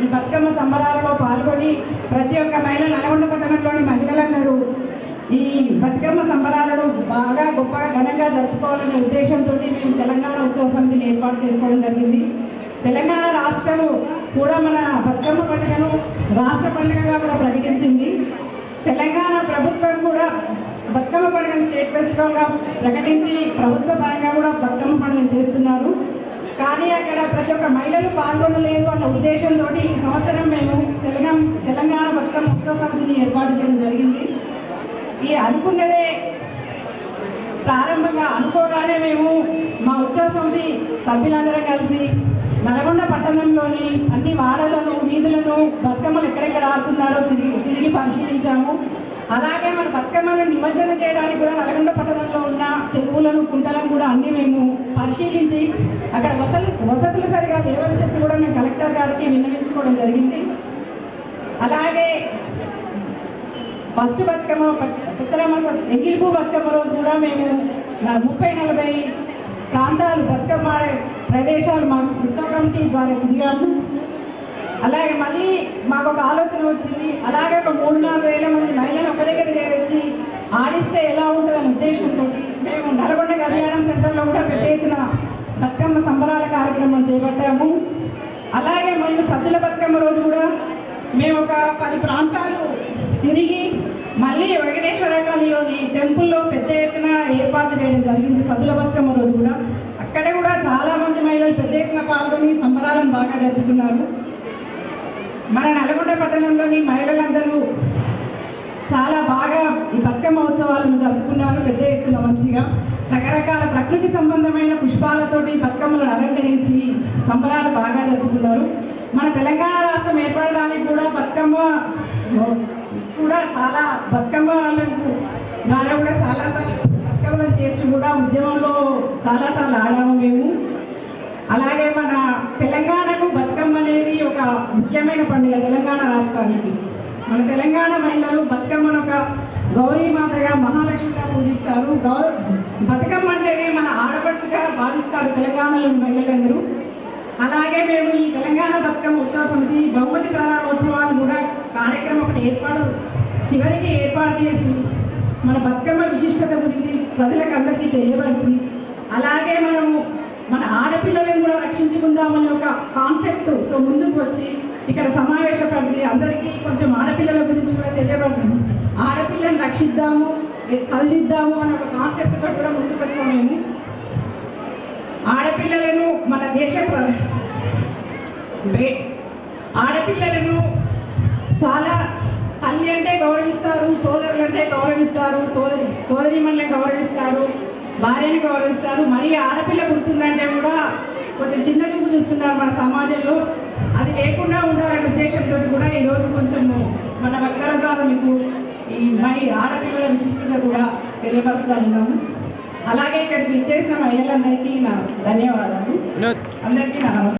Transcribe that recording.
ఈ బతుకమ్మ సంబరాలలో పాల్గొని ప్రతి ఒక్క మహిళ నల్గొండ పట్టణంలోని మహిళలందరూ ఈ బతుకమ్మ సంబరాలను బాగా గొప్పగా ఘనంగా జరుపుకోవాలనే ఉద్దేశంతో మేము తెలంగాణ ఉత్సవ సమితిని ఏర్పాటు చేసుకోవడం జరిగింది. తెలంగాణ రాష్ట్రం కూడా మన బతుకమ్మ పండుగను రాష్ట్ర పండుగగా కూడా ప్రకటించింది. తెలంగాణ ప్రభుత్వం కూడా బతుకమ్మ పండుగను స్టేట్ ఫెస్టివల్గా ప్రకటించి ప్రభుత్వ పరంగా కూడా బతుకమ్మ పండుగను చేస్తున్నారు. కానీ అక్కడ ప్రతి ఒక్క మహిళలు పాల్గొనలేరు అన్న ఉద్దేశంతో ఈ సంవత్సరం మేము తెలంగాణ బతుకమ్మ ఉత్సవ సమితిని ఏర్పాటు చేయడం జరిగింది. ఈ అనుకున్నదే ప్రారంభంగా అనుకోగానే మేము మా ఉత్సవ సమితి సభ్యులందరం కలిసి నల్గొండ పట్టణంలోని అన్ని వాడలను వీధులను బతుకమ్మలు ఎక్కడెక్కడ ఆడుతున్నారో తిరిగి పరిశీలించాము. అలాగే మన బతుకమ్మను నిమజ్జనం చేయడానికి కూడా నల్గొండ పట్టణంలో ఉన్న చెరువులను కుంటలను కూడా అన్నీ మేము పరిశీలించి అక్కడ వసతులు సరిగా లేవని చెప్పి కూడా మేము కలెక్టర్ గారికి విన్నవించుకోవడం జరిగింది. అలాగే ఫస్ట్ బతుకమ్మ ఎంగిలిపూ బతుకమ్మ రోజు కూడా మేము 30-40 ప్రాంతాలు బతుకమ్మ ఆడే ప్రదేశాలు మా ఉత్సవ కమిటీ ద్వారా తిరిగాము. అలాగే మళ్ళీ మాకు ఒక ఆలోచన వచ్చింది. అలాగే ఒక 3-4 వేల మంది మహిళలు ఒక దగ్గర చేర్చి ఆడిస్తే ఎలా ఉంటుందనే ఉద్దేశంతో మేము నల్గొండ అభియానం సెంటర్లో కూడా పెద్ద ఎత్తున బతుకమ్మ సంబరాల కార్యక్రమం చేపట్టాము. అలాగే మరియు సద్దుల బతుకమ్మ రోజు కూడా మేము ఒక 10 ప్రాంతాలు తిరిగి మళ్ళీ వెంకటేశ్వర కాలనీలోని టెంపుల్లో పెద్ద ఎత్తున ఏర్పాట్లు చేయడం జరిగింది. సద్దుల బతుకమ్మ రోజు కూడా అక్కడ కూడా చాలామంది మహిళలు పెద్ద ఎత్తున పాల్గొని సంబరాలను బాగా జరుపుకున్నారు. మన నల్గొండ పట్టణంలోని మహిళలందరూ చాలా బాగా ఈ బతుకమ్మ ఉత్సవాలను జరుపుకున్నారు. పెద్ద ఎత్తున మంచిగా రకరకాల ప్రకృతి సంబంధమైన పుష్పాలతోటి బతుకమ్మలను అలంకరించి సంబరాలు బాగా జరుపుకున్నారు. మన తెలంగాణ రాష్ట్రం ఏర్పడడానికి కూడా బతుకమ్మ కూడా చాలా బతుకమ్మలకు ద్వారా కూడా చాలాసార్లు బతుకమ్మలను చేర్చి కూడా ఉద్యమంలో చాలాసార్లు ఆడాము మేము. అలాగే మన తెలంగాణకు బతుకమ్మ అనేది ఒక ముఖ్యమైన పండుగ. తెలంగాణ రాష్ట్రానికి మన తెలంగాణ మహిళలు బతుకమ్మను ఒక గౌరీమాతగా మహాలక్ష్మిగా పూజిస్తారు. బతుకమ్మ అంటేనే మన ఆడపడుచుగా భావిస్తారు తెలంగాణలోని మహిళలందరూ. అలాగే మేము ఈ తెలంగాణ బతుకమ్మ ఉత్సవ సమితి బహుమతి ప్రధానోత్సవాలు కూడా కార్యక్రమం ఒకటి చివరికి ఏర్పాటు చేసి మన బతుకమ్మ విశిష్టత గురించి ప్రజలకు అందరికీ తెలియపరిచి అలాగే మనము మన ఆడపిల్లలను కూడా రక్షించుకుందామనే ఒక కాన్సెప్ట్తో ముందుకు వచ్చి ఇక్కడ సమావేశపరిచి అందరికీ కొంచెం ఆడపిల్లల గురించి కూడా తెలియపరచాము. ఆడపిల్లను రక్షిద్దాము, చదివిద్దాము అనే ఒక కాన్సెప్ట్తో కూడా ముందుకు వచ్చాము మేము. ఆడపిల్లలను మన ఆడపిల్లలను చాలా తల్లి అంటే గౌరవిస్తారు, సోదరులు అంటే గౌరవిస్తారు, సోదరీమణులను గౌరవిస్తారు, భార్యను గౌరవిస్తారు. మరి ఆడపిల్ల పుడుతుందంటే కూడా కొంచెం చిన్న చూపు చూస్తున్నారు మన సమాజంలో. అది లేకుండా ఉండాలనే ఉద్దేశంతో కూడా ఈరోజు కొంచెము మన వక్తల ద్వారా మీకు ఈ మరి ఆడపిల్లల విశిష్టత కూడా తెలియపరుస్తూ ఉన్నాము. అలాగే ఇక్కడికి ఇచ్చేసిన మహిళలందరికీ నా ధన్యవాదాలు. అందరికీ నా నమస్కారం.